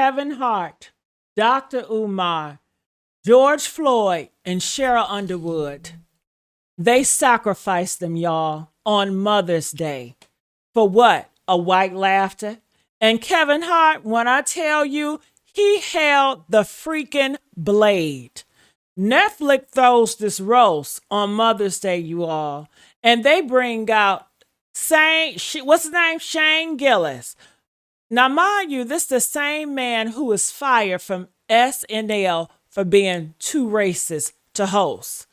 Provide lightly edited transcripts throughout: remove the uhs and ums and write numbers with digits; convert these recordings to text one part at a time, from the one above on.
Kevin Hart, Dr. Umar, George Floyd, and Sheryl Underwood. They sacrificed them, y'all, on Mother's Day. For what? A white laughter? And Kevin Hart, when I tell you, he held the freaking blade. Netflix throws this roast on Mother's Day, you all, and they bring out what's his name? Shane Gillis. Now, mind you, this is the same man who was fired from SNL for being too racist to host.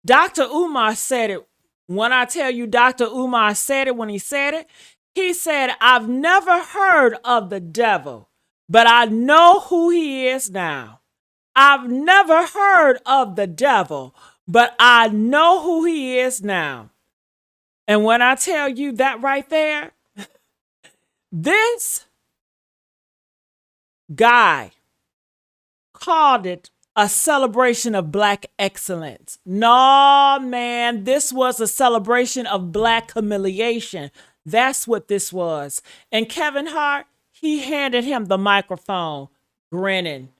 Dr. Umar said it. When I tell you Dr. Umar said it when he said it, he said, I've never heard of the devil, but I know who he is now. I've never heard of the devil, but I know who he is now. And when I tell you that right there, this guy called it a celebration of Black excellence. No, man, this was a celebration of Black humiliation. That's what this was. And Kevin Hart, he handed him the microphone, grinning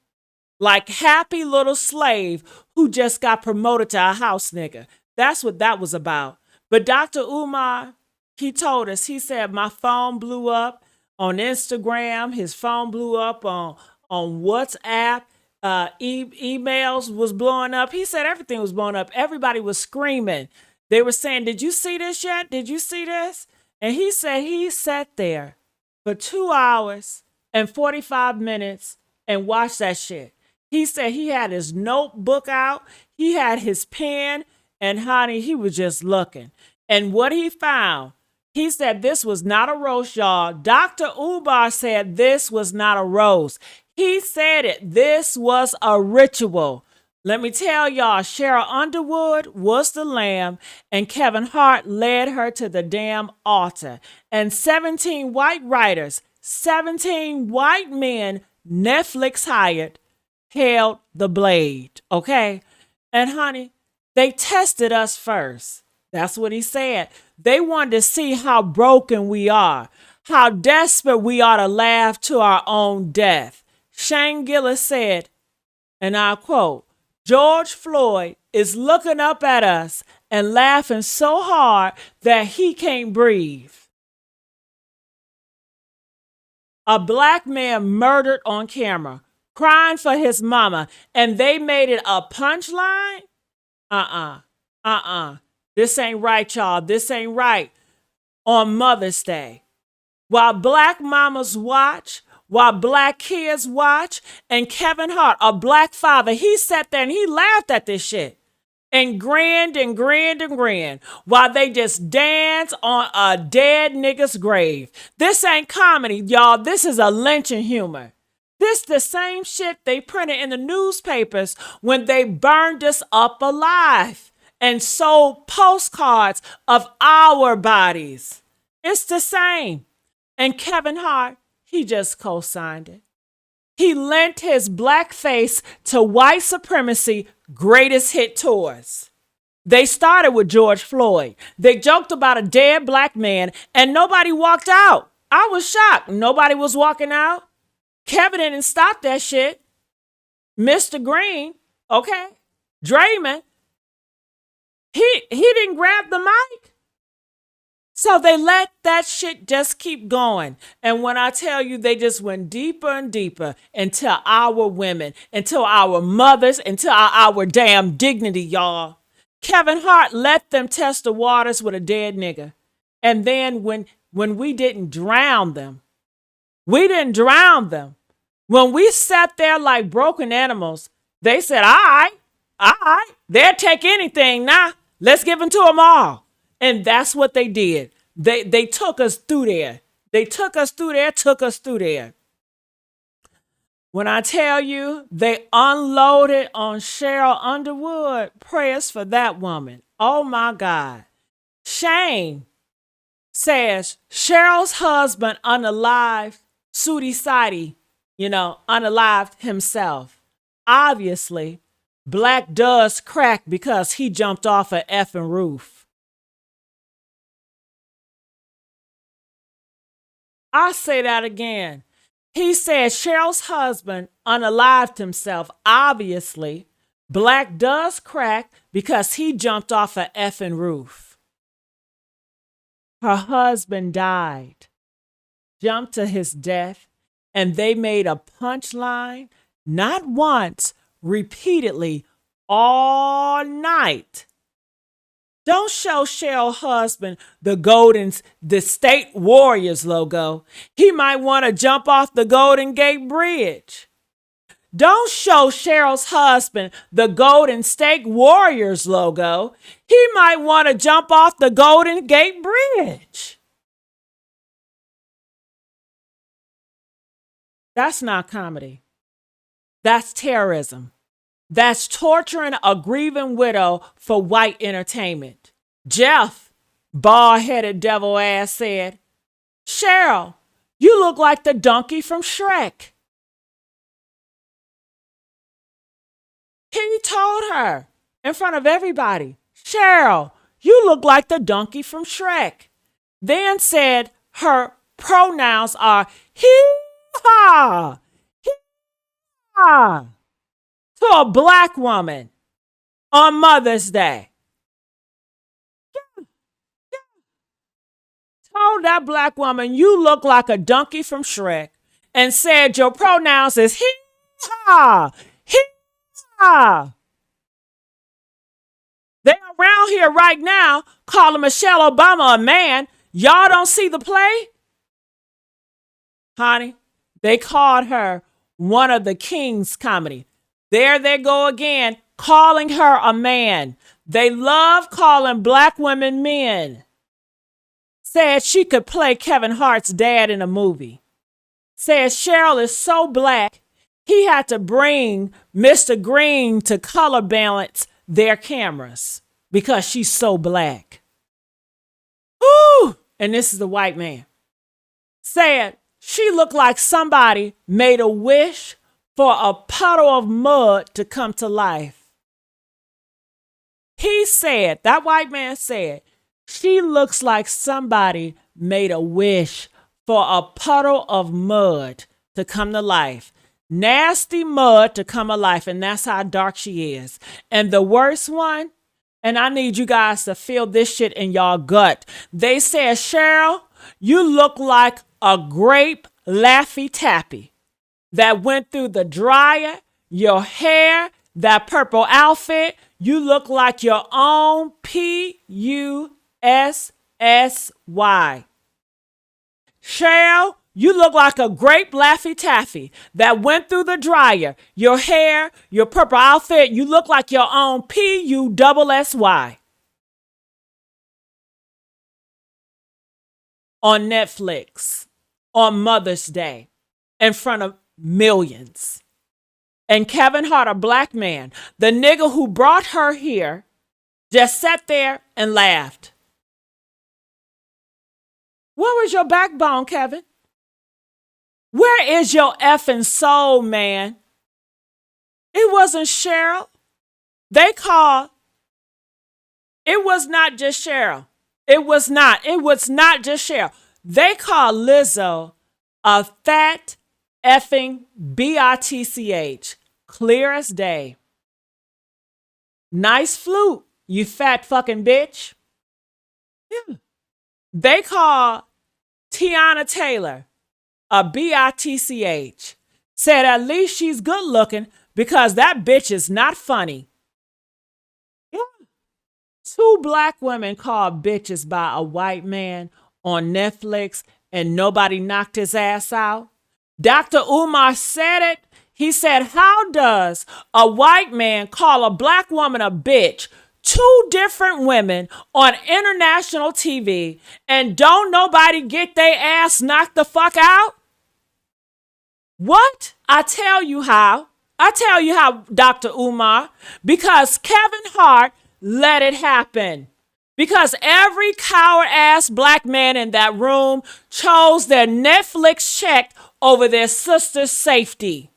like happy little slave who just got promoted to a house nigga. That's what that was about. But Dr. Umar, he told us, he said, my phone blew up on Instagram. His phone blew up on WhatsApp. Emails was blowing up. He said everything was blowing up. Everybody was screaming. They were saying, did you see this yet? Did you see this? And he said he sat there for 2 hours and 45 minutes and watched that shit. He said he had his notebook out. He had his pen. And honey, he was just looking. And what he found, he said this was not a roast, y'all. Dr. Umar said this was not a roast. He said it. This was a ritual. Let me tell y'all, Sheryl Underwood was the lamb, and Kevin Hart led her to the damn altar. And 17 white writers, 17 white men Netflix hired, held the blade, okay? And honey, they tested us first. That's what he said. They wanted to see how broken we are, how desperate we are to laugh to our own death. Shane Gillis said, and I quote, George Floyd is looking up at us and laughing so hard that he can't breathe. A Black man murdered on camera, crying for his mama, and they made it a punchline? This ain't right, y'all. This ain't right. On Mother's Day, while Black mamas watch, while Black kids watch, and Kevin Hart, a Black father, he sat there and he laughed at this shit and grinned and grinned and grinned while they just dance on a dead nigga's grave. This ain't comedy, y'all. This is a lynching humor. This the same shit they printed in the newspapers when they burned us up alive and sold postcards of our bodies. It's the same. And Kevin Hart, he just co-signed it. He lent his Black face to white supremacy greatest hit tours. They started with George Floyd. They joked about a dead Black man and nobody walked out. I was shocked. Nobody was walking out. Kevin didn't stop that shit. Mr. Green, okay, Draymond, he didn't grab the mic. So they let that shit just keep going. And when I tell you, they just went deeper and deeper into our women, into our mothers, into our damn dignity, y'all. Kevin Hart let them test the waters with a dead nigga. And then when we didn't drown them, when we sat there like broken animals, they said, all right, they'll take anything now. Let's give them to them all. And that's what they did. They took us through there. Took us through there. When I tell you they unloaded on Sheryl Underwood, prayers for that woman. Oh my God. Shane says Cheryl's husband unalived Sudi Sadi, unalived himself. Obviously, Black does crack because he jumped off an effing roof. I say that again. He said Cheryl's husband unalived himself. Obviously, Black does crack because he jumped off a effing roof. Her husband died, jumped to his death, and they made a punchline not once, repeatedly, all night. Don't show Cheryl's husband the State Warriors logo. He might want to jump off the Golden Gate Bridge. Don't show Cheryl's husband the Golden State Warriors logo. He might want to jump off the Golden Gate Bridge. That's not comedy. That's terrorism. That's torturing a grieving widow for white entertainment. Jeff, bald-headed devil ass, said, Sheryl, you look like the donkey from Shrek. He told her in front of everybody, Sheryl, you look like the donkey from Shrek. Then said her pronouns are he-ha, he-ha, to a black woman on Mother's Day. Told that black woman, you look like a donkey from Shrek, and said your pronouns is he-ha, he-ha. They're around here right now calling Michelle Obama a man. Y'all don't see the play? Honey, they called her one of the King's comedy. There they go again, calling her a man. They love calling black women men. Said she could play Kevin Hart's dad in a movie. Said Sheryl is so black, he had to bring Mr. Green to color balance their cameras because she's so black. Ooh, and this is the white man. Said she looked like somebody made a wish for a puddle of mud to come to life. He said, that white man said, she looks like somebody made a wish for a puddle of mud to come to life. Nasty mud to come alive, and that's how dark she is. And the worst one, and I need you guys to feel this shit in y'all gut. They said, Sheryl, you look like a grape Laffy Taffy that went through the dryer, your hair, that purple outfit. You look like your own Pussy. Sheryl, you look like a grape Laffy Taffy that went through the dryer. Your hair, your purple outfit, you look like your own Pussy. On Netflix, on Mother's Day, in front of millions. And Kevin Hart, a black man, the nigga who brought her here, just sat there and laughed. Where was your backbone, Kevin? Where is your effing soul, man? It wasn't Sheryl. They called. It was not just Sheryl. It was not just Sheryl. They called Lizzo a fat effing bitch. Clear as day. Nice flute, you fat fucking bitch. Yeah. They called Tiana Taylor a bitch. Said at least she's good looking because that bitch is not funny. Yeah. 2 black women called bitches by a white man on Netflix and nobody knocked his ass out. Dr. Umar said it. He said, how does a white man call a black woman a bitch? 2 different women on international TV and don't nobody get their ass knocked the fuck out? What? I tell you how, Dr. Umar, because Kevin Hart let it happen. Because every coward-ass black man in that room chose their Netflix check over their sister's safety.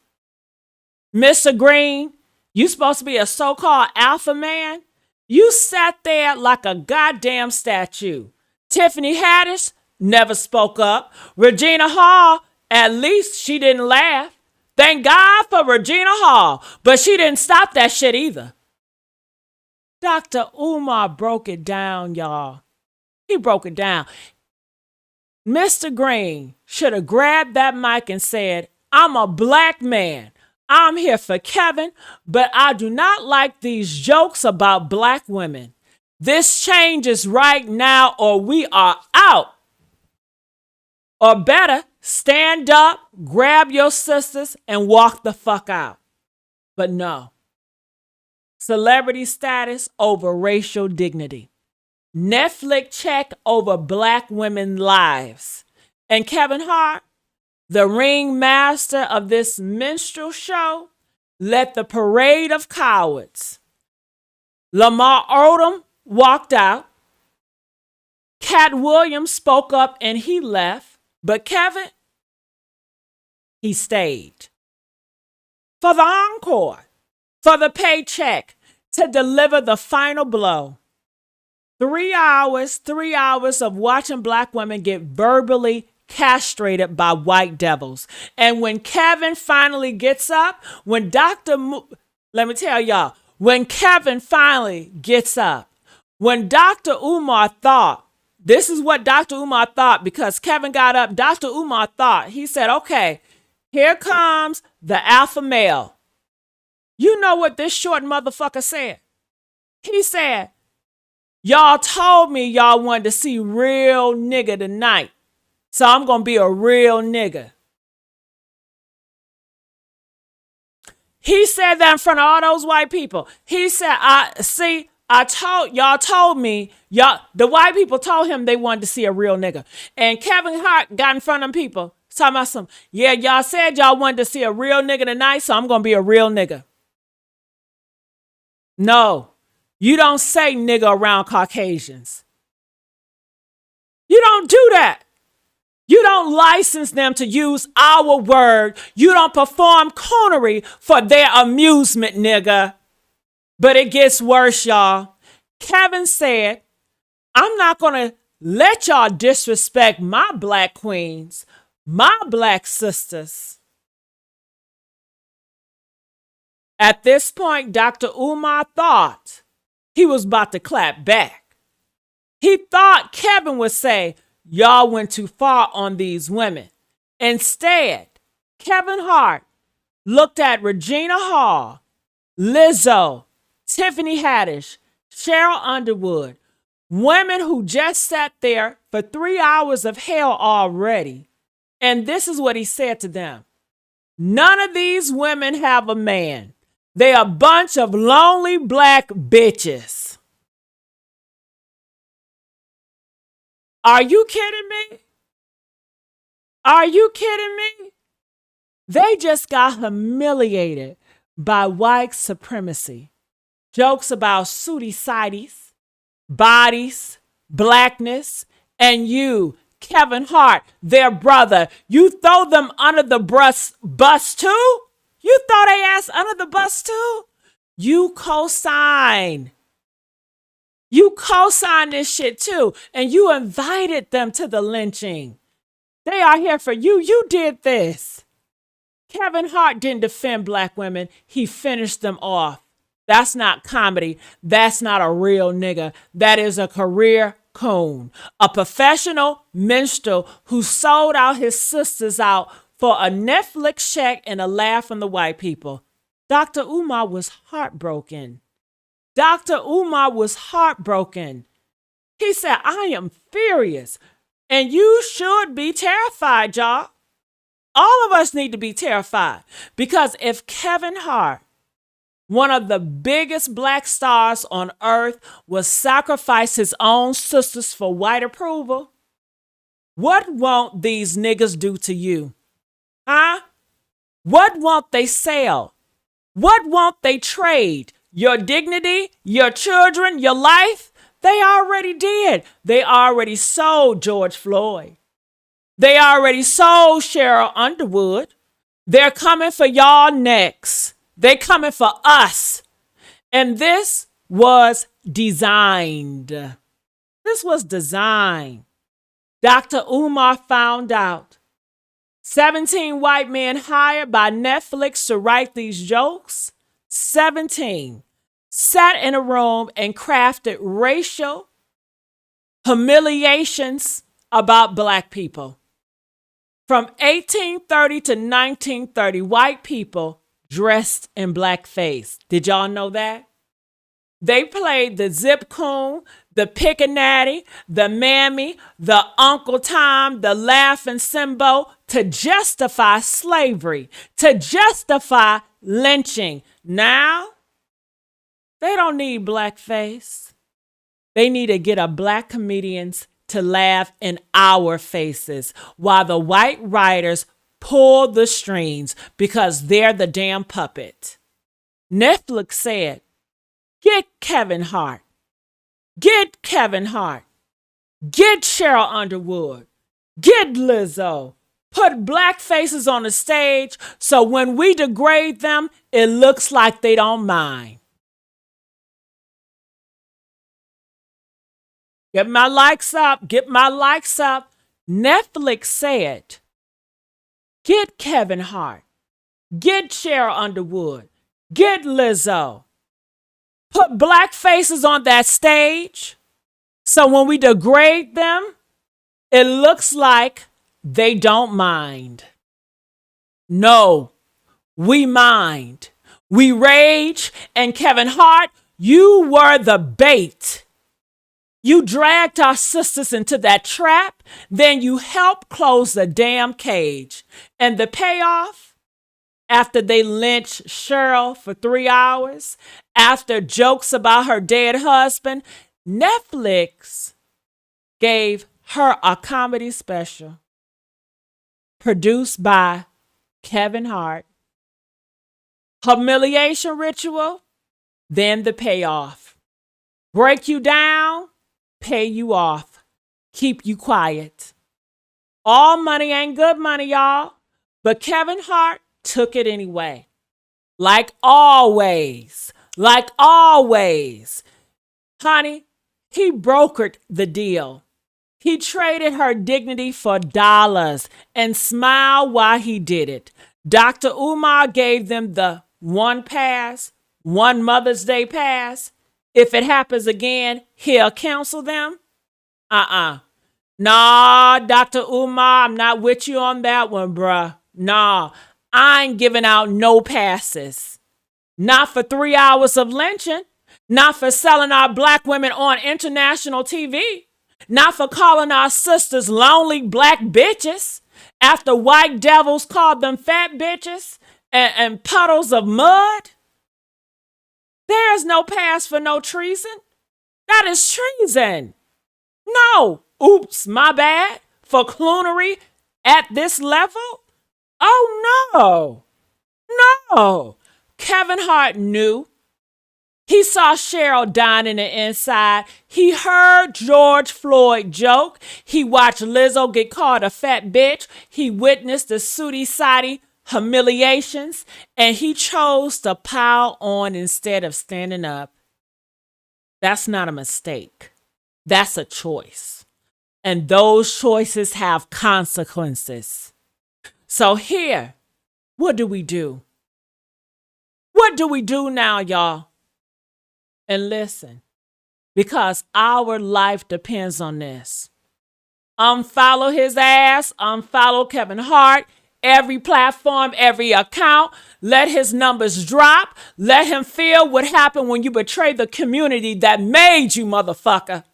Mr. Green, you supposed to be a so-called alpha man? You sat there like a goddamn statue. Tiffany Haddish never spoke up. Regina Hall At least she didn't laugh. Thank God for Regina Hall, but she didn't stop that shit either. Dr. Umar broke it down, y'all. He broke it down. Mr. Green should have grabbed that mic and said, I'm a black man. I'm here for Kevin, but I do not like these jokes about black women. This changes right now or we are out. Or better, stand up, grab your sisters, and walk the fuck out. But no. Celebrity status over racial dignity. Netflix check over black women's lives. And Kevin Hart, the ringmaster of this minstrel show, led the parade of cowards. Lamar Odom walked out. Cat Williams spoke up and he left. But Kevin, he stayed. For the encore, for the paycheck, to deliver the final blow. 3 hours of watching black women get verbally castrated by white devils. And when Kevin finally gets up, when let me tell y'all, when Kevin finally gets up, when Dr. Umar thought, this is what Dr. Umar thought, because Kevin got up, Dr. Umar thought, he said, okay, here comes the alpha male. You know what this short motherfucker said? He said, y'all told me y'all wanted to see real nigga tonight. So I'm going to be a real nigga. He said that in front of all those white people. He said, y'all told me, the white people told him they wanted to see a real nigga. And Kevin Hart got in front of them people, talking about some, yeah, y'all said y'all wanted to see a real nigga tonight, so I'm going to be a real nigga. No, you don't say nigga around Caucasians. You don't do that. You don't license them to use our word. You don't perform coonery for their amusement, nigga. But it gets worse, y'all. Kevin said, I'm not going to let y'all disrespect my black queens, my black sisters. At this point, Dr. Umar thought he was about to clap back. He thought Kevin would say, y'all went too far on these women. Instead, Kevin Hart looked at Regina Hall, Lizzo, Tiffany Haddish, Sheryl Underwood, women who just sat there for 3 hours of hell already. And this is what he said to them. None of these women have a man. They a bunch of lonely black bitches. Are you kidding me? Are you kidding me? They just got humiliated by white supremacy. Jokes about sooty sighties, bodies, blackness, and you, Kevin Hart, their brother, you throw them under the bus too? You throw their ass under the bus too? You co-sign. You co-signed this shit too, and you invited them to the lynching. They are here for you. You did this. Kevin Hart didn't defend black women. He finished them off. That's not comedy. That's not a real nigga. That is a career coon. A professional minstrel who sold out his sisters out for a Netflix check and a laugh from the white people. Dr. Umar was heartbroken. Dr. Umar was heartbroken. He said, I am furious. And you should be terrified, y'all. All of us need to be terrified. Because if Kevin Hart, one of the biggest black stars on earth, will sacrifice his own sisters for white approval, what won't these niggas do to you? Huh? What won't they sell? What won't they trade? Your dignity, your children, your life? They already did. They already sold George Floyd. They already sold Sheryl Underwood. They're coming for y'all next. They're coming for us. And this was designed. This was designed. Dr. Umar found out 17 white men hired by Netflix to write these jokes. 17 sat in a room and crafted racial humiliations about black people. From 1830 to 1930, white people dressed in blackface. Did y'all know that? They played the Zip Coon, the Pickaninny, the Mammy, the Uncle Tom, the Laughing Simbo to justify slavery, to justify lynching. Now, they don't need blackface. They need to get a black comedians to laugh in our faces while the white writers pull the strings because they're the damn puppet. Netflix said, get Kevin Hart. Get Kevin Hart. Get Sheryl Underwood. Get Lizzo. Put black faces on the stage so when we degrade them, it looks like they don't mind. Get my likes up. Get my likes up. Netflix said, get Kevin Hart. Get Sheryl Underwood. Get Lizzo. Put black faces on that stage so when we degrade them, it looks like they don't mind. No, we mind. We rage, and Kevin Hart, you were the bait. You dragged our sisters into that trap, then you helped close the damn cage. And the payoff? After they lynched Sheryl for 3 hours, after jokes about her dead husband, Netflix gave her a comedy special produced by Kevin Hart. Humiliation ritual, then the payoff. Break you down, pay you off, keep you quiet. All money ain't good money, y'all, but Kevin Hart took it anyway. Like always. Honey, he brokered the deal. He traded her dignity for dollars and smiled while he did it. Dr. Umar gave them the one pass, one Mother's Day pass. If it happens again, he'll counsel them. Nah, Dr. Umar, I'm not with you on that one, bruh. Nah, I ain't giving out no passes. Not for 3 hours of lynching. Not for selling our black women on international TV. Not for calling our sisters lonely black bitches after white devils called them fat bitches and puddles of mud. There is no pass for no treason. That is treason. No. Oops, my bad. For clownery at this level? Oh, no. Kevin Hart knew. He saw Sheryl dying in the inside. He heard George Floyd joke. He watched Lizzo get called a fat bitch. He witnessed the sooty-soddy humiliations, and he chose to pile on instead of standing up. That's not a mistake. That's a choice. And those choices have consequences. So here, what do we do? What do we do now, y'all? And listen, because our life depends on this. Unfollow his ass, unfollow Kevin Hart, every platform, every account. Let his numbers drop. Let him feel what happened when you betrayed the community that made you, motherfucker.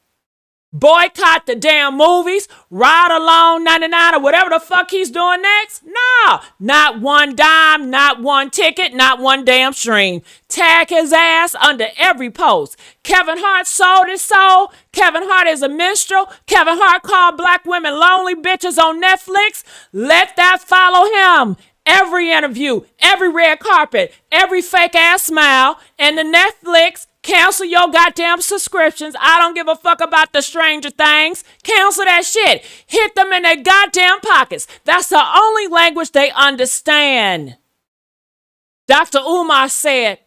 Boycott the damn movies, ride along 99 or whatever the fuck he's doing next. No, not one dime, not one ticket, not one damn stream. Tag his ass under every post. Kevin Hart sold his soul. Kevin Hart is a minstrel. Kevin Hart called black women lonely bitches on Netflix. Let that follow him. Every interview, every red carpet, every fake ass smile, and the Netflix. Cancel your goddamn subscriptions. I don't give a fuck about the Stranger Things. Cancel that shit. Hit them in their goddamn pockets. That's the only language they understand. Dr. Umar said,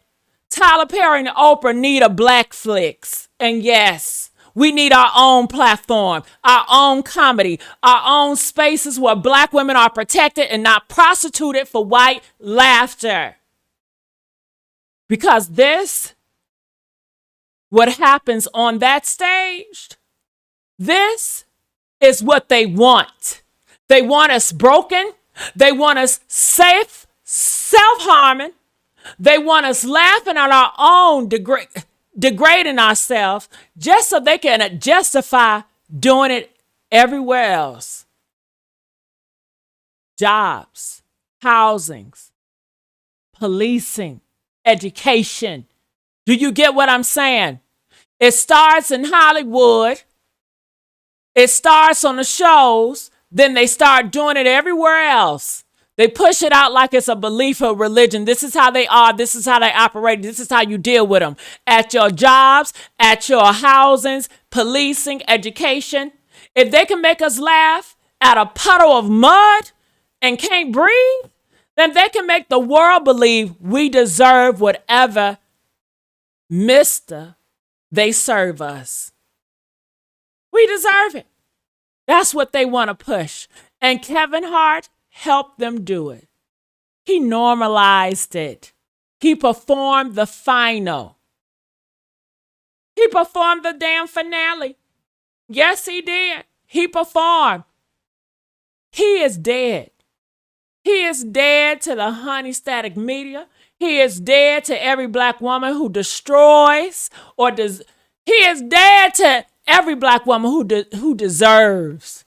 Tyler Perry and Oprah need a black flicks. And yes, We need our own platform, our own comedy, our own spaces where black women are protected and not prostituted for white laughter. Because this, what happens on that stage, this is what they want. They want us broken. They want us safe, self-harming. They want us laughing at our own, degrading ourselves just so they can justify doing it everywhere else. Jobs, housings, policing, education. Do you get what I'm saying? It starts in Hollywood. It starts on the shows. Then they start doing it everywhere else. They push it out like it's a belief or religion. This is how they are. This is how they operate. This is how you deal with them. At your jobs, at your housings, policing, education. If they can make us laugh at a puddle of mud and can't breathe, then they can make the world believe we deserve whatever mister they serve us. We deserve it. That's what they want to push. And Kevin Hart helped them do it. He normalized it. He performed the final. He performed the damn finale. Yes, he did. He performed. He is dead. He is dead to the honey static media. He is dead to every black woman who destroys or does. He is dead to every black woman who deserves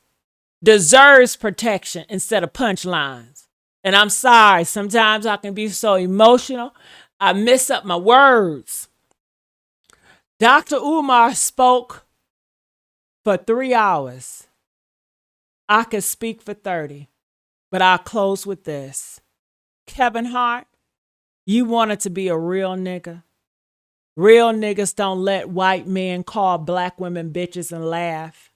protection instead of punchlines. And I'm sorry, sometimes I can be so emotional, I mess up my words. Dr. Umar spoke for 3 hours. I could speak for 30, but I'll close with this. Kevin Hart, you wanted to be a real nigga. Real niggas don't let white men call black women bitches and laugh.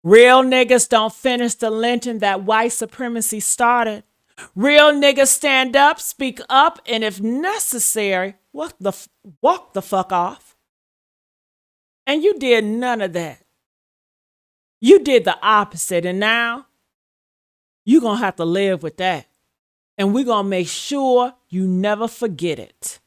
Real niggas don't finish the lynching that white supremacy started. Real niggas stand up, speak up, and if necessary, walk the fuck off. And you did none of that. You did the opposite, and now you're going to have to live with that. And we're going to make sure you never forget it.